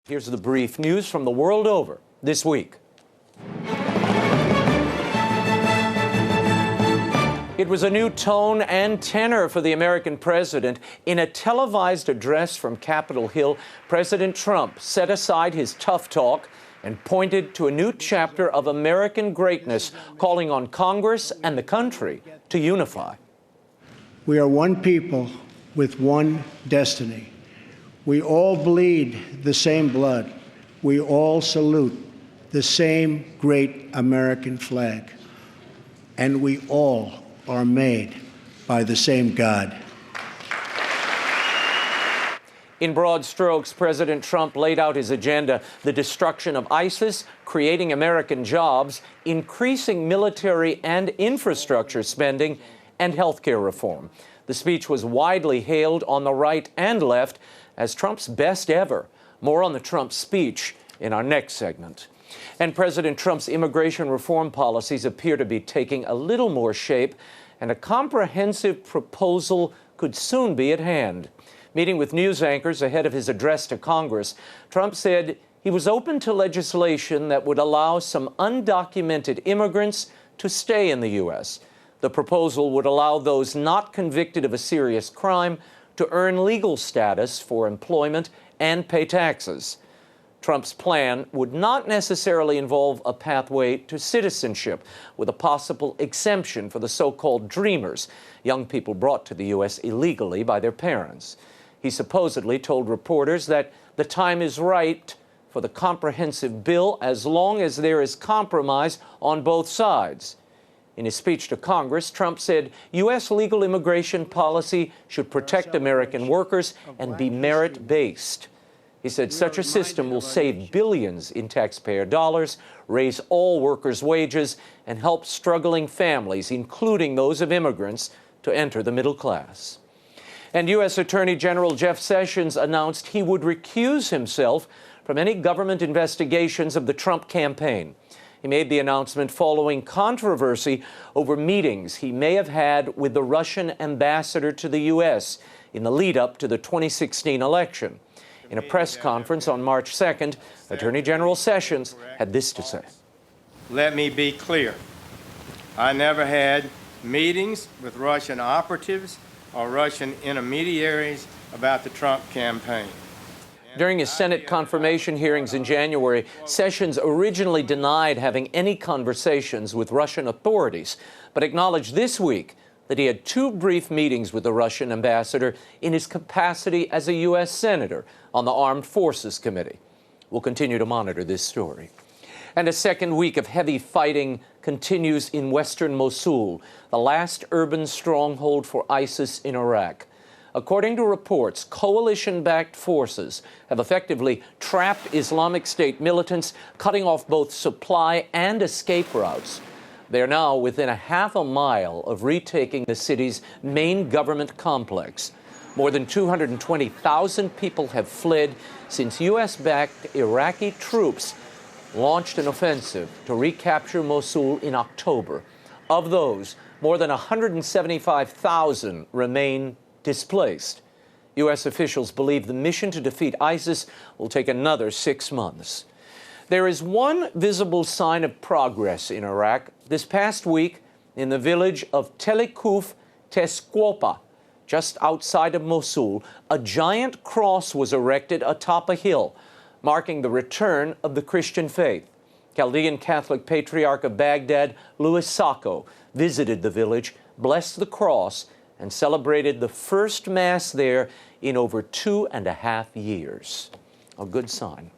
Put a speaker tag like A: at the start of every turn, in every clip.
A: Here's the brief news from the world over this week. It was a new tone and tenor for the American president. In a televised address from Capitol Hill, President Trump set aside his tough talk and pointed to a new chapter of American greatness, calling on Congress and the country to unify.
B: We are one people with one destiny. We all bleed the same blood. We all salute the same great American flag. And we all are made by the same God.
A: In broad strokes, President Trump laid out his agenda: the destruction of ISIS, creating American jobs, increasing military and infrastructure spending, and health care reform. The speech was widely hailed on the right and left as Trump's best ever. More on the Trump speech in our next segment. And President Trump's immigration reform policies appear to be taking a little more shape, and a comprehensive proposal could soon be at hand. Meeting with news anchors ahead of his address to Congress, Trump said he was open to legislation that would allow some undocumented immigrants to stay in the U.S. The proposal would allow those not convicted of a serious crime to earn legal status for employment and pay taxes. Trump's plan would not necessarily involve a pathway to citizenship, with a possible exemption for the so-called dreamers, young people brought to the U.S. illegally by their parents. He supposedly told reporters that the time is right for the comprehensive bill as long as there is compromise on both sides. In his speech to Congress, Trump said U.S. legal immigration policy should protect American workers and be merit-based. He said such a system will save billions in taxpayer dollars, raise all workers' wages, and help struggling families, including those of immigrants, to enter the middle class. And U.S. Attorney General Jeff Sessions announced he would recuse himself from any government investigations of the Trump campaign. He made the announcement following controversy over meetings he may have had with the Russian ambassador to the U.S. in the lead-up to the 2016 election. In a press conference on March 2nd, Attorney General Sessions had this to say.
C: Let me be clear. I never had meetings with Russian operatives or Russian intermediaries about the Trump campaign.
A: During his Senate confirmation hearings in January, Sessions originally denied having any conversations with Russian authorities, but acknowledged this week that he had two brief meetings with the Russian ambassador in his capacity as a U.S. Senator on the Armed Forces Committee. We'll continue to monitor this story. And a second week of heavy fighting continues in western Mosul, the last urban stronghold for ISIS in Iraq. According to reports, coalition-backed forces have effectively trapped Islamic State militants, cutting off both supply and escape routes. They are now within a half a mile of retaking the city's main government complex. More than 220,000 people have fled since U.S.-backed Iraqi troops launched an offensive to recapture Mosul in October. Of those, more than 175,000 remain displaced. U.S. officials believe the mission to defeat ISIS will take another 6 months. There is one visible sign of progress in Iraq. This past week, in the village of Telekuf Tesquopa, just outside of Mosul, a giant cross was erected atop a hill, marking the return of the Christian faith. Chaldean Catholic Patriarch of Baghdad, Louis Sacco, visited the village, blessed the cross, and celebrated the first Mass there in over 2.5 years. A good sign.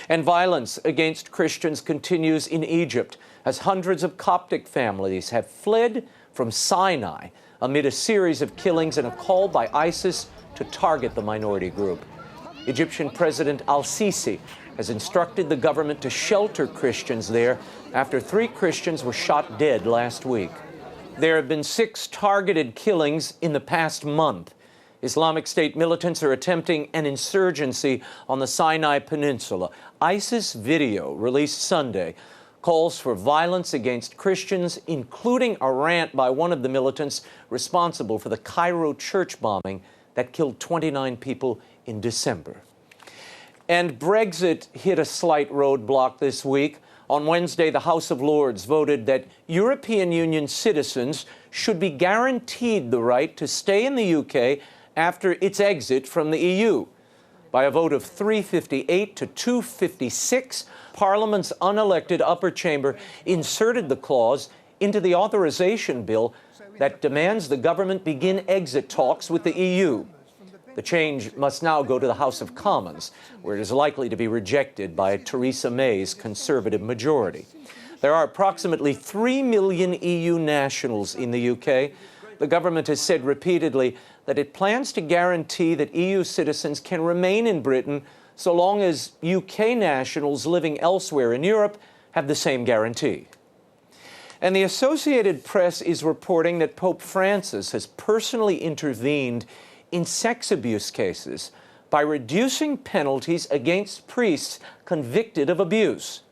A: And violence against Christians continues in Egypt as hundreds of Coptic families have fled from Sinai amid a series of killings and a call by ISIS to target the minority group. Egyptian President al-Sisi has instructed the government to shelter Christians there after 3 Christians were shot dead last week. There have been 6 targeted killings in the past month. Islamic State militants are attempting an insurgency on the Sinai Peninsula. ISIS video released Sunday calls for violence against Christians, including a rant by one of the militants responsible for the Cairo church bombing that killed 29 people in December. And Brexit hit a slight roadblock this week. On Wednesday, the House of Lords voted that European Union citizens should be guaranteed the right to stay in the UK after its exit from the EU. By a vote of 358 to 256, Parliament's unelected upper chamber inserted the clause into the authorization bill that demands the government begin exit talks with the EU. The change must now go to the House of Commons, where it is likely to be rejected by Theresa May's Conservative majority. There are approximately 3 million EU nationals in the UK. The government has said repeatedly that it plans to guarantee that EU citizens can remain in Britain so long as UK nationals living elsewhere in Europe have the same guarantee. And the Associated Press is reporting that Pope Francis has personally intervened in sex abuse cases by reducing penalties against priests convicted of abuse.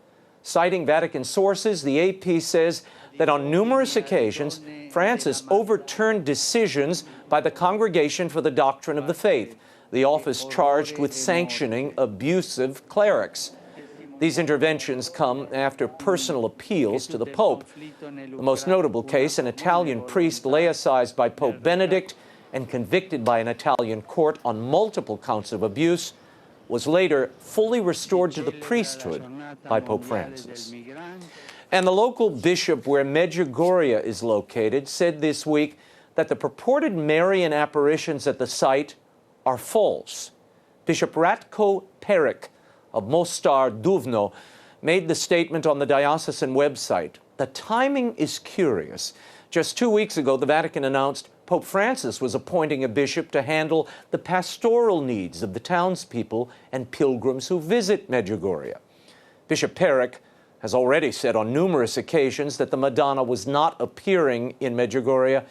A: Citing Vatican sources, the AP says that on numerous occasions, Francis overturned decisions by the Congregation for the Doctrine of the Faith, the office charged with sanctioning abusive clerics. These interventions come after personal appeals to the Pope. The most notable case, an Italian priest laicized by Pope Benedict and convicted by an Italian court on multiple counts of abuse, was later fully restored to the priesthood by Pope Francis. And the local bishop where Medjugorje is located said this week that the purported Marian apparitions at the site are false. Bishop Ratko Peric of Mostar Duvno made the statement on the diocesan website. The timing is curious. Just 2 weeks ago, the Vatican announced Pope Francis was appointing a bishop to handle the pastoral needs of the townspeople and pilgrims who visit Medjugorje. Bishop Peric has already said on numerous occasions that the Madonna was not appearing in Medjugorje.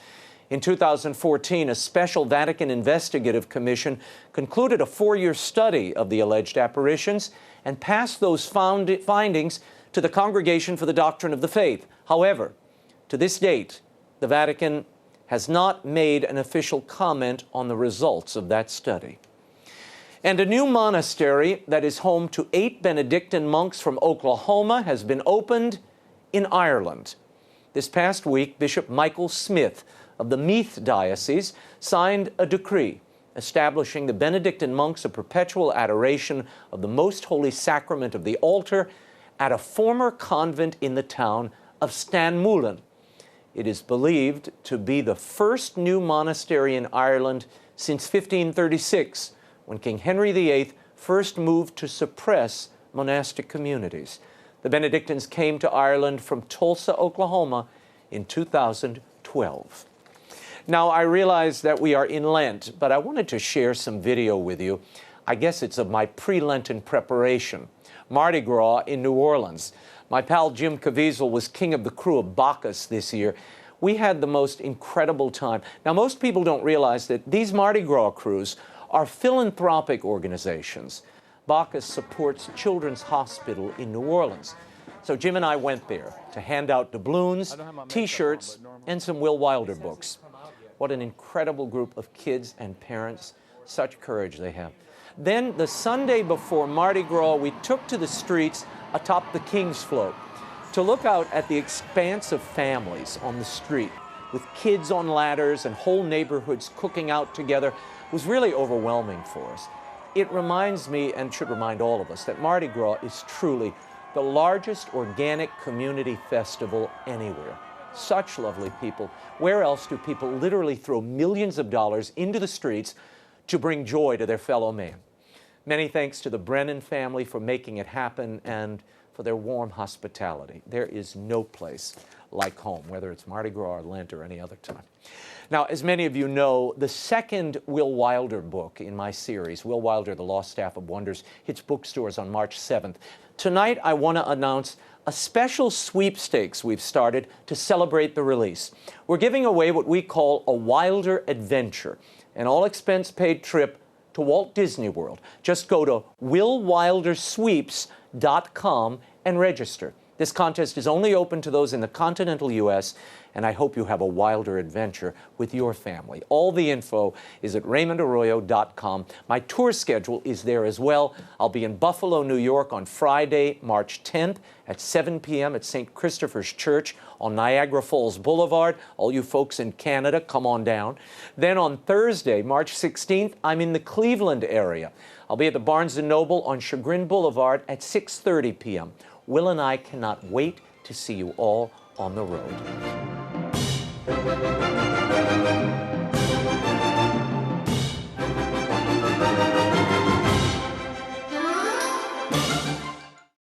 A: In 2014, a special Vatican investigative commission concluded a 4-year study of the alleged apparitions and passed those findings to the Congregation for the Doctrine of the Faith. However, to this date, the Vatican has not made an official comment on the results of that study. And a new monastery that is home to 8 Benedictine monks from Oklahoma has been opened in Ireland. This past week, Bishop Michael Smith of the Meath Diocese signed a decree establishing the Benedictine monks of perpetual adoration of the Most Holy Sacrament of the altar at a former convent in the town of Stanmullen. It is believed to be the first new monastery in Ireland since 1536, when King Henry VIII first moved to suppress monastic communities. The Benedictines came to Ireland from Tulsa, Oklahoma in 2012. Now, I realize that we are in Lent, but I wanted to share some video with you. I guess it's of my pre-Lenten preparation. Mardi Gras in New Orleans. My pal Jim Caviezel was king of the crew of Bacchus this year. We had the most incredible time. Now, most people don't realize that these Mardi Gras crews are philanthropic organizations. Bacchus supports Children's Hospital in New Orleans. So Jim and I went there to hand out doubloons, T-shirts, and some Will Wilder books. What an incredible group of kids and parents. Such courage they have. Then, the Sunday before Mardi Gras, we took to the streets atop the King's Float to look out at the expanse of families on the street with kids on ladders and whole neighborhoods cooking out together. It was really overwhelming for us. It reminds me, and should remind all of us, that Mardi Gras is truly the largest organic community festival anywhere. Such lovely people. Where else do people literally throw millions of dollars into the streets to bring joy to their fellow man? Many thanks to the Brennan family for making it happen and for their warm hospitality. There is no place like home, whether it's Mardi Gras or Lent or any other time. Now, as many of you know, the second Will Wilder book in my series, Will Wilder, The Lost Staff of Wonders, hits bookstores on March 7th. Tonight, I want to announce a special sweepstakes we've started to celebrate the release. We're giving away what we call a Wilder Adventure, an all-expense-paid trip to Walt Disney World. Just go to willwildersweeps.com and register. This contest is only open to those in the continental U.S., and I hope you have a wilder adventure with your family. All the info is at RaymondArroyo.com. My tour schedule is there as well. I'll be in Buffalo, New York on Friday, March 10th at 7 p.m. at St. Christopher's Church on Niagara Falls Boulevard. All you folks in Canada, come on down. Then on Thursday, March 16th, I'm in the Cleveland area. I'll be at the Barnes & Noble on Chagrin Boulevard at 6:30 p.m. Will and I cannot wait to see you all on the road.